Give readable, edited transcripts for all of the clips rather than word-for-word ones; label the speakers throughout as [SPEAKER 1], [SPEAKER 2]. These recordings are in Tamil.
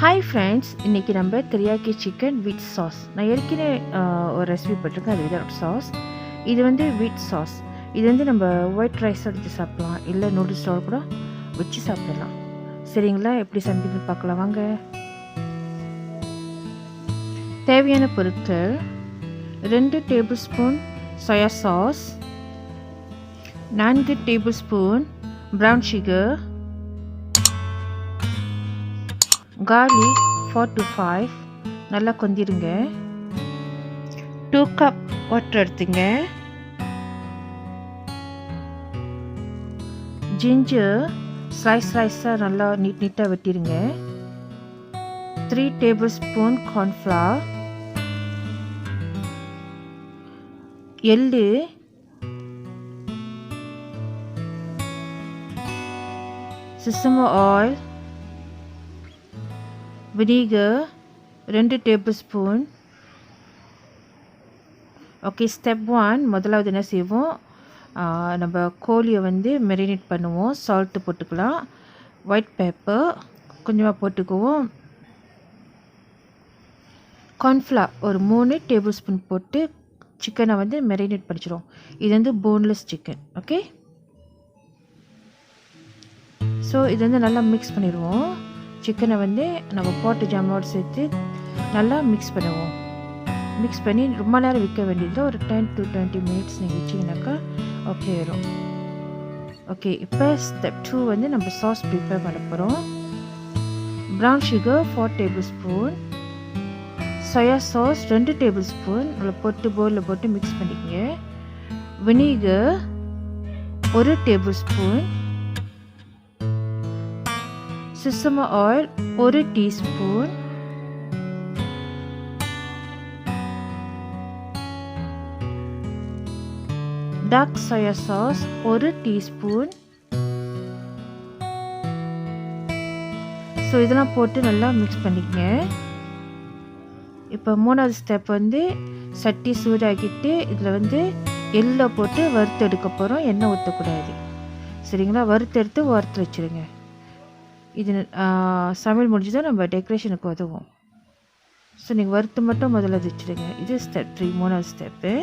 [SPEAKER 1] Hi friends, இன்னைக்கு நம்ம teriyaki chicken with sauce. நான் ஏற்கனவே ஒரு ரெசிபி போட்டிருக்கேன், அது விதவுட் சாஸ். இது வந்து வித் சாஸ். இது வந்து நம்ம ஒயிட் ரைஸ் எடுத்து சாப்பிடலாம், இல்லை நூடுல்ஸோட கூட வச்சு சாப்பிடலாம். சரிங்களா? எப்படி சமைக்கணும்னு பார்க்கலாம் வாங்க. தேவையான பொருட்கள்: 2 table spoon soya sauce, 4 table spoon brown sugar, garlic 4 to 5 நல்லா கொந்திருங்க. 2 கப் வாட்டர் எடுத்துங்க. ஜிஞ்சர் ஸ்லைஸாக நல்லா நீட்டாக வெட்டிடுங்க. 3 டேபிள் ஸ்பூன் கார்ன் ஃப்ளவர், எள்ளு, sesame oil, vinegar 2 table spoon. Okay, step 1 முதலாவது என்ன செய்வோம், நம்ம கோழியை வந்து மெரினேட் பண்ணுவோம். சால்ட்டு போட்டுக்கலாம், ஒயிட் பெப்பர் கொஞ்சமாக போட்டுக்குவோம், கார்ன்ஃப்ளவர் ஒரு 3 டேபிள் ஸ்பூன் போட்டு சிக்கனை வந்து மெரினேட் பண்ணிச்சிடும். இது வந்து போன்லெஸ் சிக்கன். ஓகே, ஸோ இது வந்து நல்லா மிக்ஸ் பண்ணிடுவோம். சிக்கனை வந்து நம்ம போட்டு ஜாமோடு சேர்த்து நல்லா மிக்ஸ் பண்ணுவோம். மிக்ஸ் பண்ணி ரொம்ப நேரம் விற்க வேண்டியதில்லை, ஒரு 10 to 20 மினிட்ஸ் நீங்கள் வச்சிங்கனாக்கா ஓகே வரும். ஓகே, இப்போ ஸ்டெப் 2 வந்து நம்ம சாஸ் ப்ரிப்பேர் பண்ண போகிறோம். Brown sugar 4 table spoon, soya sauce 2 table spoon நல்லா போட்டு பவுலில் போட்டு மிக்ஸ் பண்ணிக்கங்க. Vinegar 1 table spoon, sesame oil 1 teaspoon, dark soy sauce 1 teaspoon. So இதெல்லாம் போட்டு நல்லா மிக்ஸ் பண்ணிக்கங்க. இப்போ 3வது ஸ்டெப் வந்து சட்டி சூடாக்கிட்டு இதில் வந்து எள்ளை போட்டு வறுத்து எடுக்க போகிறோம். எண்ணெய் ஊற்றக்கூடாது, சரிங்களா? வறுத்து வச்சுருங்க. இது சமையல் முடிஞ்சுதான் நம்ம டெக்கரேஷனுக்கு உதவும். ஸோ நீங்கள் வறுத்து மட்டும் முதல்ல வச்சுடுங்க. இது ஸ்டெப் 3, 3வது ஸ்டெப்பு.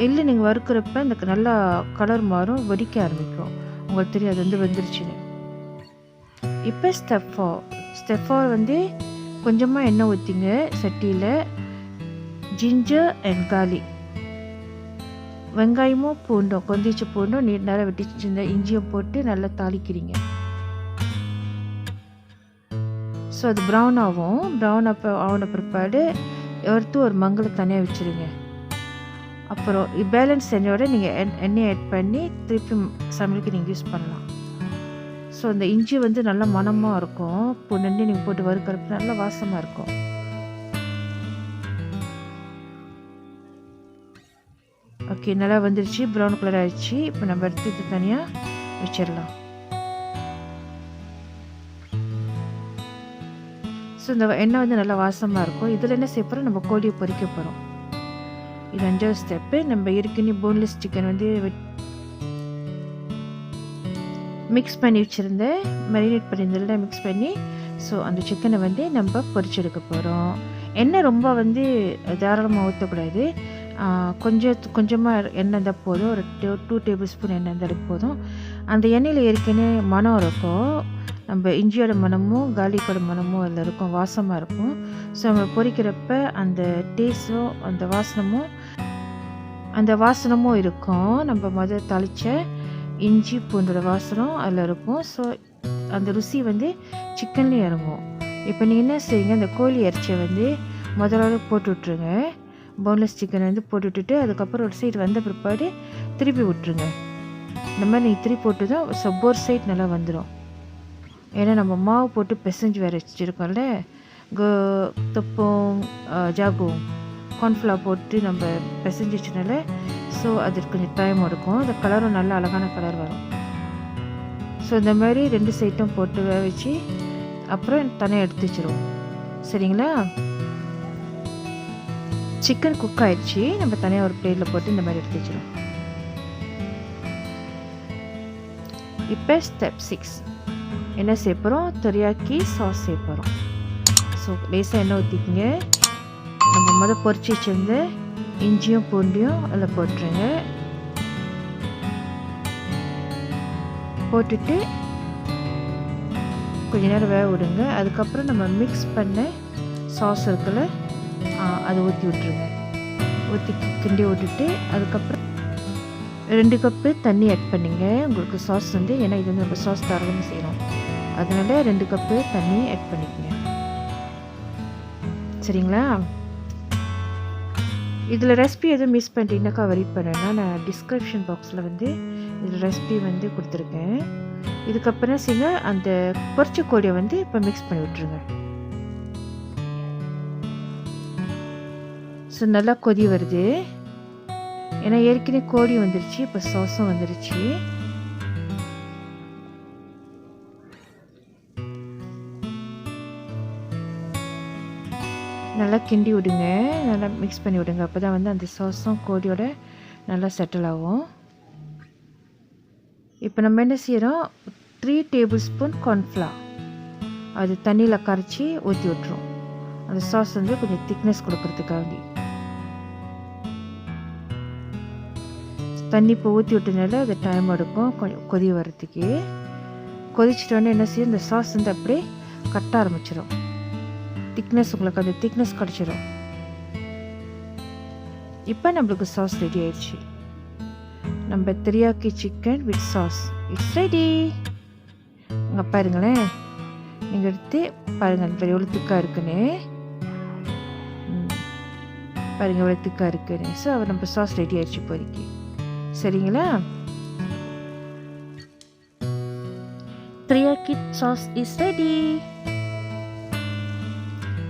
[SPEAKER 1] எள்ளு நீங்கள் வறுக்கிறப்ப இந்த நல்லா கலர் மாறும், வெடிக்க ஆரம்பிக்கும், உங்களுக்கு தெரியும் அது வந்து வெந்துருச்சுன்னு. இப்போ ஸ்டெப் 4 வந்து கொஞ்சமாக எண்ணெய் ஊற்றிங்க சட்டியில். ஜிஞ்சர் அண்ட் garlic, வெங்காயமும் பூண்டும் கொந்திச்சு பூண்டும் நேரம் வெட்டிச்சு இந்த இஞ்சியும் போட்டு நல்லா தாளிக்கிறீங்க. ஸோ அது ப்ரௌன் ஆகும். ப்ரௌன் ஆன பிற்பாடு எடுத்து ஒரு மங்களை தனியாக வச்சுருங்க. அப்புறம் பேலன்ஸ் எண்ணெயோட நீங்கள் எண்ணெய் ஆட் பண்ணி திருப்பி சமையலுக்கு நீங்கள் யூஸ் பண்ணலாம். ஸோ அந்த இஞ்சி வந்து நல்லா மணமாக இருக்கும், பூண்டு நீங்கள் போட்டு வறுக்கிறப்ப நல்லா வாசமாக இருக்கும். ஓகே, நல்லா வந்துருச்சு, ப்ரௌன் கலர் ஆயிடுச்சு. இப்போ நம்ம எடுத்து இது தனியாக வச்சிடலாம். ஸோ இந்த எண்ணெய் வந்து நல்லா வாசமாக இருக்கும். இதில் என்ன செய்ய போகிறோம், நம்ம கோழியை பொரிக்க போகிறோம். இது 5வது ஸ்டெப்பு. நம்ம ஏற்கனவே போன்லெஸ் சிக்கன் வந்து மிக்ஸ் பண்ணி வச்சுருந்தேன், மேரினேட் பண்ணியிருந்ததில் மிக்ஸ் பண்ணி. ஸோ அந்த சிக்கனை வந்து நம்ம பொரிச்செடுக்க போகிறோம். எண்ணெய் ரொம்ப வந்து தாராளமாக ஊற்றக்கூடாது, கொஞ்சமாக எண்ணெய் இருந்தால் போதும். ஒரு 2 டேபிள் ஸ்பூன் எண்ணெய் இருந்தாலும் போதும். அந்த எண்ணெயில் ஏற்கனவே மணம் இருக்கும், நம்ம இஞ்சியோட மணமும் garlicோட மணமும் அதில் இருக்கும், வாசமாக இருக்கும். ஸோ நம்ம பொரிக்கிறப்ப அந்த டேஸ்ட்டும் அந்த வாசனமும் இருக்கும். நம்ம முதல் தாளித்த இஞ்சி பூண்டோட வாசனம் அதில் இருக்கும். ஸோ அந்த ருசி வந்து சிக்கன்லேயும் இறங்கும். இப்போ நீங்கள் என்ன செய்யுங்க, அந்த கோழி இறைச்சியை வந்து முதல்ல போட்டு விட்ருங்க. போன்லெஸ் சிக்கன் வந்து போட்டு விட்டுட்டு அதுக்கப்புறம் ஒரு சைடு வந்த பிற்பாடு திருப்பி விட்ருங்க. இந்த மாதிரி நீங்கள் திருப்பி போட்டு தான் ஒரு சைட் நல்லா வந்துடும். ஏன்னா நம்ம மாவு போட்டு பிசைஞ்சு வேறு வச்சுருக்கோம்ல, தொப்பம் ஜாகும் கார்ன்ஃப்ளவர் போட்டு நம்ம பிசைஞ்சு வச்சனால ஸோ அது கொஞ்சம் டைம் எடுக்கும். அந்த கலரும் நல்ல அழகான கலர் வரும். ஸோ இந்த மாதிரி 2 சைட்டும் போட்டு வேக வச்சு அப்புறம் தனியாக எடுத்து வச்சிருவோம், சரிங்களா? சிக்கன் குக் ஆயிடுச்சு, நம்ம தனியாக ஒரு பிளேட்டில் போட்டு இந்த மாதிரி எடுத்து வச்சிடும். இப்போ ஸ்டெப் 6 என்ன செய்ய போகிறோம், தெரியாக்கி சாஸ் செய்ய போகிறோம். ஸோ லேசாக எண்ணெய் ஊற்றிக்கிங்க. நம்ம பொரிச்சு வச்சிருந்து இஞ்சியும் பூண்டியும் அதில் போட்டுருங்க. போட்டுட்டு கொஞ்ச நேரம் வேக விடுங்க. அதுக்கப்புறம் நம்ம மிக்ஸ் பண்ண சாஸ் இருக்குல்ல, அதை ஊற்றி விட்ருங்க. ஊற்றி கிண்டி விட்டுட்டு அதுக்கப்புறம் 2 கப்பு தண்ணி ஆட் பண்ணிங்க. உங்களுக்கு சாஸ் ஏன்னா இது நம்ம சாஸ் தரதுன்னு செய்யணும், அதனால 2 கப்பு தண்ணி ஆட் பண்ணிக்கங்க. சரிங்களா? இதில் ரெசிபி எதுவும் மிஸ் பண்ணிட்டீங்கன்னாக்கா வரி பண்ணேன்னா நான் டிஸ்கிரிப்ஷன் பாக்ஸில் இதில் ரெசிபி கொடுத்துருக்கேன். இதுக்கப்புறம் செய்யுங்க, அந்த பொரிச்ச கோழியை இப்போ மிக்ஸ் பண்ணி விட்டுருங்க. ஸோ நல்லா கொதி வருது, ஏன்னா ஏற்கனவே கோழி வந்துருச்சு, இப்போ சாஸும் வந்துருச்சு. நல்லா கிண்டி விடுங்க, நல்லா மிக்ஸ் பண்ணி விடுங்க. அப்போ தான் அந்த சாஸும் கோழியோட நல்லா செட்டில் ஆகும். இப்போ நம்ம என்ன செய்கிறோம், 3 டேபிள் ஸ்பூன் கார்ன்ஃப்ளவர் அது தண்ணியில் கரைச்சி ஊற்றி விட்டுரும். அந்த சாஸ் கொஞ்சம் திக்னஸ் கொடுக்கறதுக்காக. தண்ணி இப்போ ஊற்றி விட்டதுனால அது டைம் எடுக்கும் கொஞ்சம் கொதி வர்றதுக்கு. கொதிச்சிட்டோன்னே என்ன செய்யும், இந்த சாஸ் அப்படியே கட்ட ஆரம்பிச்சிடும். திக்னஸ் உங்களுக்கு அந்த திக்னஸ் கிடச்சிடும். இப்போ நம்மளுக்கு சாஸ் ரெடி ஆயிடுச்சு. நம்ம teriyaki chicken with sauce it's ready. அங்கே பாருங்களேன், நீங்கள் எடுத்து பாருங்கள் எவ்வளோ திக்காக இருக்குன்னு. பாருங்கள் எவ்வளோ திக்காக இருக்குன்னு. ஸோ நம்ம சாஸ் ரெடி ஆயிடுச்சு இப்போதைக்கு. சரிங்களா? Teriyaki sauce is ready.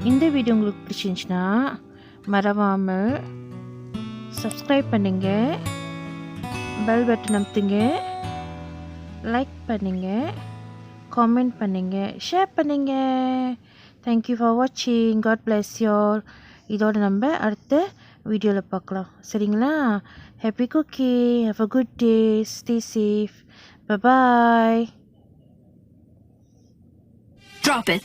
[SPEAKER 1] இந்த வீடியோ உங்களுக்கு பிடிச்சிருந்துச்சுன்னா மறவாமல் சப்ஸ்கிரைப் பண்ணுங்க, பெல் பட்டன் அமுத்துங்க, லைக் பண்ணுங்க, காமெண்ட் பண்ணுங்க, ஷேர் பண்ணுங்க. தேங்க்யூ ஃபார் வாட்சிங். God bless you all. இதோட நம்ம அடுத்த வீடியோவில் பார்க்கலாம். சரிங்களா? Happy cooking. Have a good day. Stay safe. Bye bye. Drop it.